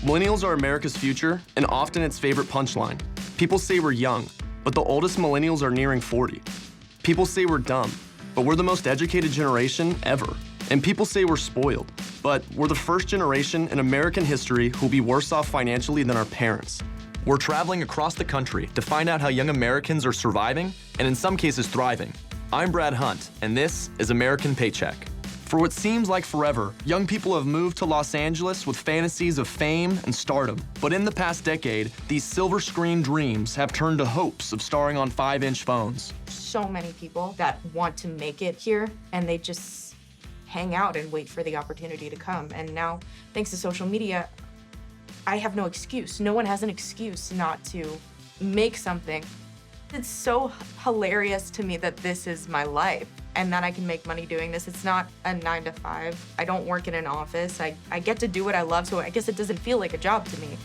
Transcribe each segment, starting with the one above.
Millennials are America's future, and often its favorite punchline. People say we're young, but the oldest millennials are nearing 40. People say we're dumb, but we're the most educated generation ever. And people say we're spoiled, but we're the first generation in American history who'll be worse off financially than our parents. We're traveling across the country to find out how young Americans are surviving, and in some cases thriving. I'm Brad Hunt, and this is American Paycheck. For what seems like forever, young people have moved to Los Angeles with fantasies of fame and stardom. But in the past decade, these silver screen dreams have turned to hopes of starring on 5-inch phones. So many people that want to make it here, and they just hang out and wait for the opportunity to come. And now, thanks to social media, I have no excuse. No one has an excuse not to make something. It's so hilarious to me that this is my life and that I can make money doing this. It's not a 9 to 5. I don't work in an office. I get to do what I love, so I guess it doesn't feel like a job to me.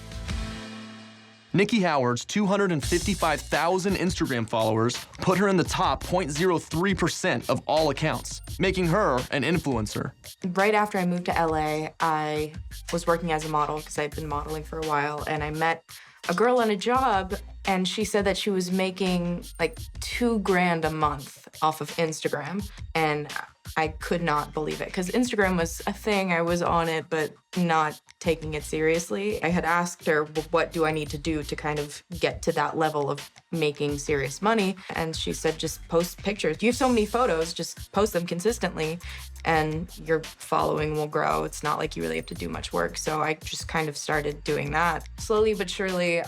Nikki Howard's 255,000 Instagram followers put her in the top 0.03% of all accounts, making her an influencer. Right after I moved to LA, I was working as a model because I'd been modeling for a while, and I met a girl on a job, and she said that she was making like $2,000 a month off of Instagram. And I could not believe it because Instagram was a thing. I was on it, but not taking it seriously. I had asked her, well, what do I need to do to kind of get to that level of making serious money? And she said, just post pictures. You have so many photos, just post them consistently and your following will grow. It's not like you really have to do much work. So I just kind of started doing that. Slowly but surely,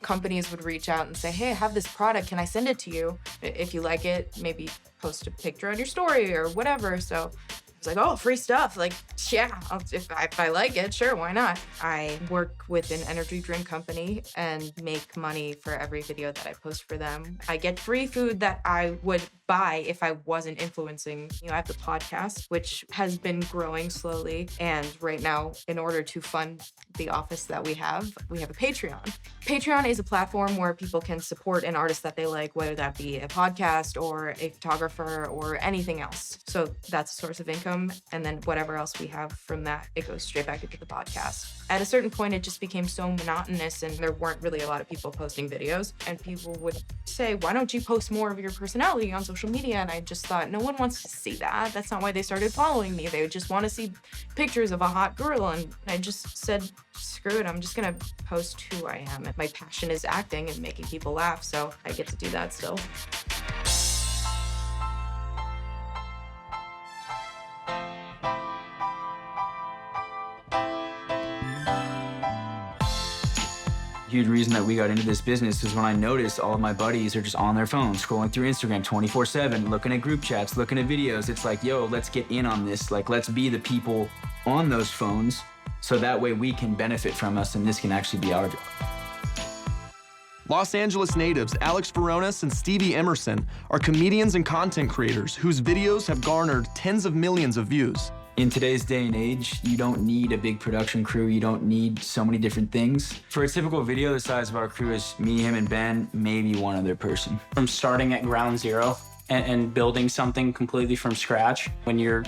companies would reach out and say, hey, I have this product. Can I send it to you? If you like it, maybe post a picture on your story or whatever. So I was like, oh, free stuff. Like, yeah, if I like it, sure, why not? I work with an energy drink company and make money for every video that I post for them. I get free food that I would buy if I wasn't influencing. I have the podcast, which has been growing slowly. And right now, in order to fund the office that we have a Patreon. Patreon is a platform where people can support an artist that they like, whether that be a podcast or a photographer or anything else. So that's a source of income. And then whatever else we have from that, it goes straight back into the podcast. At a certain point, it just became so monotonous and there weren't really a lot of people posting videos. And people would say, why don't you post more of your personality on social media? And I just thought, no one wants to see that. That's not why they started following me. They would just want to see pictures of a hot girl. And I just said, screw it, I'm just gonna post who I am. And my passion is acting and making people laugh, so I get to do that still. Huge reason that we got into this business is when I noticed all of my buddies are just on their phones, scrolling through Instagram 24/7, looking at group chats, looking at videos. It's like, yo, let's get in on this. Like, let's be the people on those phones so that way we can benefit from us and this can actually be our job. Los Angeles natives Alex Veronis and Stevie Emerson are comedians and content creators whose videos have garnered tens of millions of views. In today's day and age, you don't need a big production crew. You don't need so many different things. For a typical video, the size of our crew is me, him, and Ben, maybe one other person. From starting at ground zero and building something completely from scratch, when you're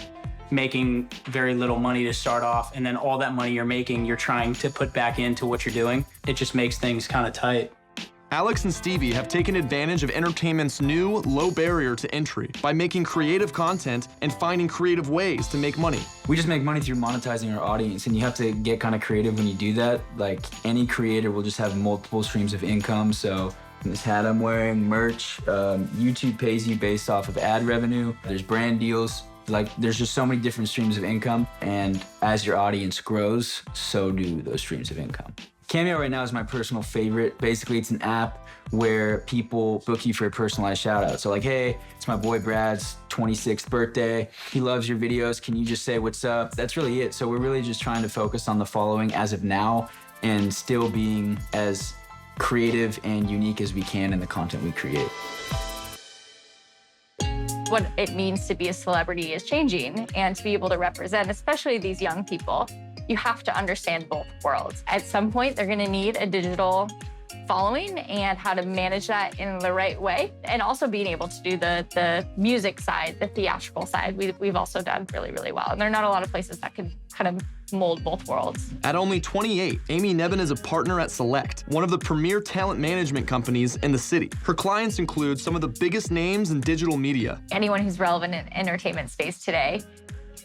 making very little money to start off, and then all that money you're making, you're trying to put back into what you're doing, it just makes things kind of tight. Alex and Stevie have taken advantage of entertainment's new, low barrier to entry by making creative content and finding creative ways to make money. We just make money through monetizing our audience, and you have to get kind of creative when you do that. Like, any creator will just have multiple streams of income. So this hat I'm wearing, merch, YouTube pays you based off of ad revenue. There's brand deals. Like, there's just so many different streams of income, and as your audience grows, so do those streams of income. Cameo right now is my personal favorite. Basically, it's an app where people book you for a personalized shout out. So like, hey, it's my boy Brad's 26th birthday. He loves your videos. Can you just say what's up? That's really it. So we're really just trying to focus on the following as of now and still being as creative and unique as we can in the content we create. What it means to be a celebrity is changing, and to be able to represent, especially these young people, you have to understand both worlds. At some point, they're gonna need a digital following and how to manage that in the right way. And also being able to do the music side, the theatrical side, we've also done really, really well. And there are not a lot of places that can kind of mold both worlds. At only 28, Amy Nebbin is a partner at Select, one of the premier talent management companies in the city. Her clients include some of the biggest names in digital media. Anyone who's relevant in entertainment space today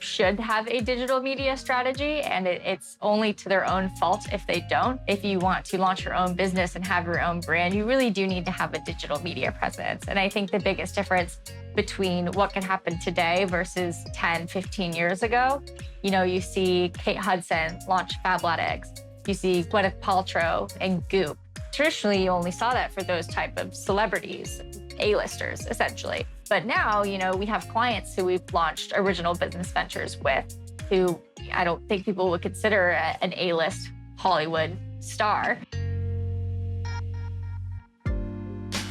should have a digital media strategy, and it's only to their own fault if they don't. If you want to launch your own business and have your own brand, you really do need to have a digital media presence. And I think the biggest difference between what can happen today versus 10, 15 years ago, you see Kate Hudson launch Fabletics, you see Gwyneth Paltrow and Goop. Traditionally, you only saw that for those type of celebrities, A-listers, essentially. But now, we have clients who we've launched original business ventures with, who I don't think people would consider an A-list Hollywood star.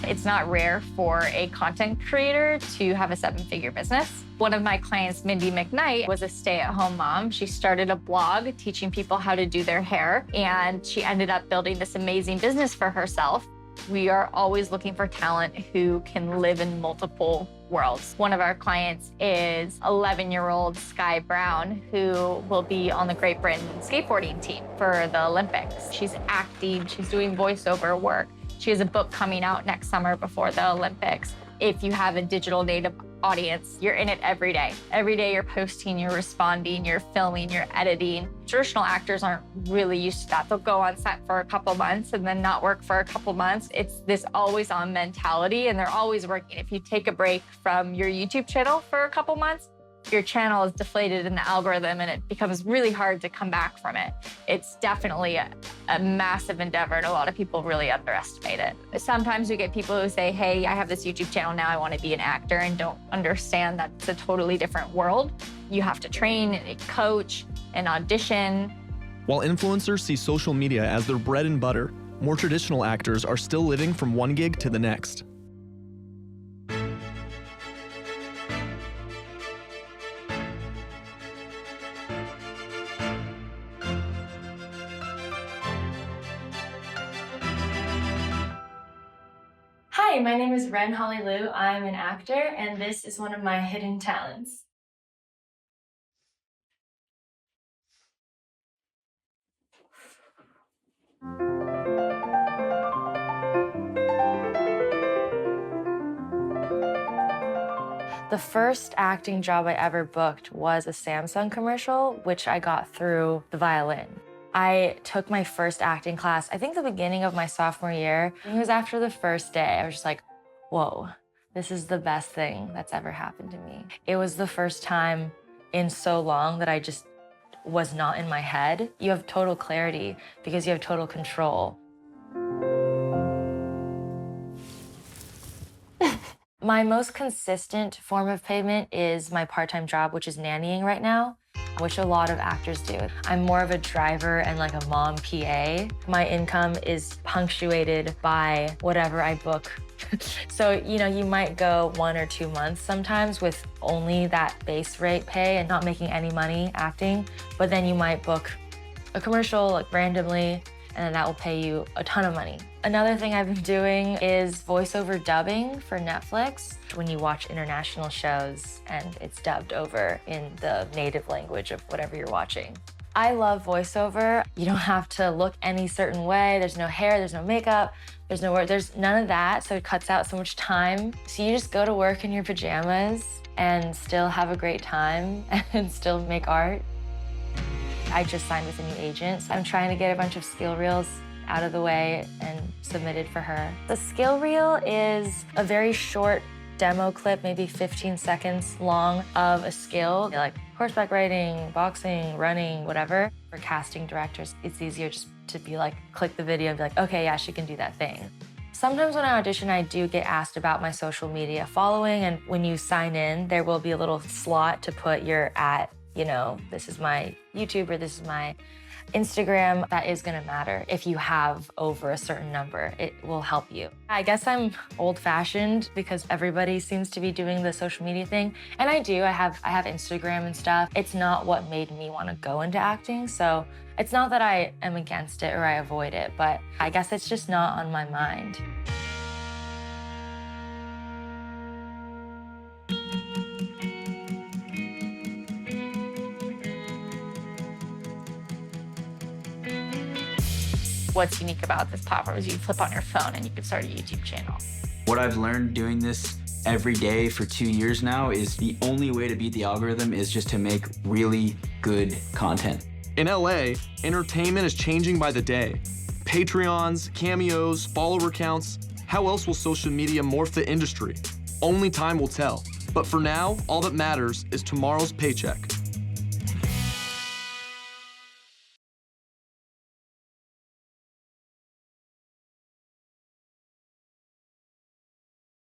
It's not rare for a content creator to have a 7-figure business. One of my clients, Mindy McKnight, was a stay-at-home mom. She started a blog teaching people how to do their hair, and she ended up building this amazing business for herself. We are always looking for talent who can live in multiple worlds. One of our clients is 11-year-old Sky Brown, who will be on the Great Britain skateboarding team for the Olympics. She's acting, she's doing voiceover work. She has a book coming out next summer before the Olympics. If you have a digital native audience, you're in it every day. Every day you're posting, you're responding, you're filming, you're editing. Traditional actors aren't really used to that. They'll go on set for a couple months and then not work for a couple months. It's this always on mentality, and they're always working. If you take a break from your YouTube channel for a couple months, your channel is deflated in the algorithm and it becomes really hard to come back from it. It's definitely a massive endeavor, and a lot of people really underestimate it. Sometimes we get people who say, hey, I have this YouTube channel now, I want to be an actor, and don't understand that it's a totally different world. You have to train and coach and audition. While influencers see social media as their bread and butter, more traditional actors are still living from one gig to the next. Hi, my name is Ren Holly Lou. I'm an actor, and this is one of my hidden talents. The first acting job I ever booked was a Samsung commercial, which I got through the violin. I took my first acting class, I think the beginning of my sophomore year. It was after the first day. I was just like, whoa, this is the best thing that's ever happened to me. It was the first time in so long that I just was not in my head. You have total clarity because you have total control. My most consistent form of payment is my part-time job, which is nannying right now, which a lot of actors do. I'm more of a driver and like a mom PA. My income is punctuated by whatever I book. So, you might go 1 or 2 months sometimes with only that base rate pay and not making any money acting, but then you might book a commercial like randomly, and then that will pay you a ton of money. Another thing I've been doing is voiceover dubbing for Netflix. When you watch international shows and it's dubbed over in the native language of whatever you're watching. I love voiceover. You don't have to look any certain way. There's no hair, there's no makeup, there's none of that, so it cuts out so much time. So you just go to work in your pajamas and still have a great time and still make art. I just signed with a new agent, so I'm trying to get a bunch of skill reels out of the way and submitted for her. The skill reel is a very short demo clip, maybe 15 seconds long, of a skill, like horseback riding, boxing, running, whatever. For casting directors, it's easier just to be like, click the video and be like, okay, yeah, she can do that thing. Sometimes when I audition, I do get asked about my social media following, and when you sign in, there will be a little slot to put your @ this is my YouTube or this is my Instagram, that is gonna matter. If you have over a certain number, it will help you. I guess I'm old-fashioned because everybody seems to be doing the social media thing. And I do, I have Instagram and stuff. It's not what made me wanna go into acting, so it's not that I am against it or I avoid it, but I guess it's just not on my mind. What's unique about this platform is you flip on your phone and you can start a YouTube channel. What I've learned doing this every day for 2 years now is the only way to beat the algorithm is just to make really good content. In LA, entertainment is changing by the day. Patreons, cameos, follower counts. How else will social media morph the industry? Only time will tell. But for now, all that matters is tomorrow's paycheck.